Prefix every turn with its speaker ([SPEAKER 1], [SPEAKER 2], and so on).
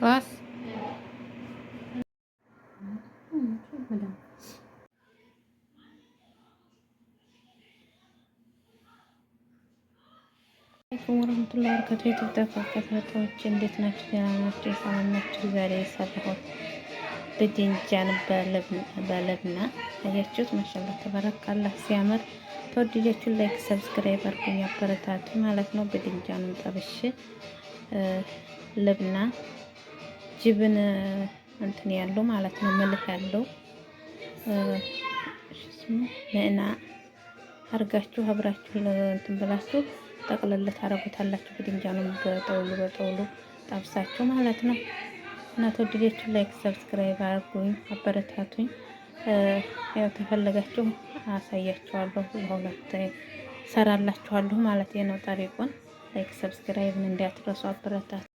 [SPEAKER 1] خلاص. አለይኩም ወራህመቱላሂ ወበረካቱህ። የተከታታዮች እንዴት ናችሁ? ደህና ናችሁ? ሰላም ናችሁ? ዛሬ የሰራሁት በድንጃን በለብና አያችሁት? ማሻአላህ ተባረካላህ ሲያምር። ተወደዳችሁ ላይክ ሰብስክራይብ አድርጉኝ አበረታቱ ማለት ነው። በድንጃኑን ጠብሼ ለብና ጅብን እንትን ያለው ማለት ነው መልህ ያለው ነና አርጋችሁ አብራችሁ እንትን ብላችሁ ጠቅለል ታረጉታላችሁ። በድንጃኑን በጠውሉ ጠብሳችሁ ማለት ነው። እና ተወደዳችሁ ላይክ ሰብስክራይብ አድርጉኝ አበረታቱኝ። ያው ተፈለጋችሁ አሳያችኋለሁ፣ ለሁለት ሰራላችኋለሁ ማለት ነው። ጠሪቁን ላይክ ሰብስክራይብን እንዳትረሱ አበረታቱ።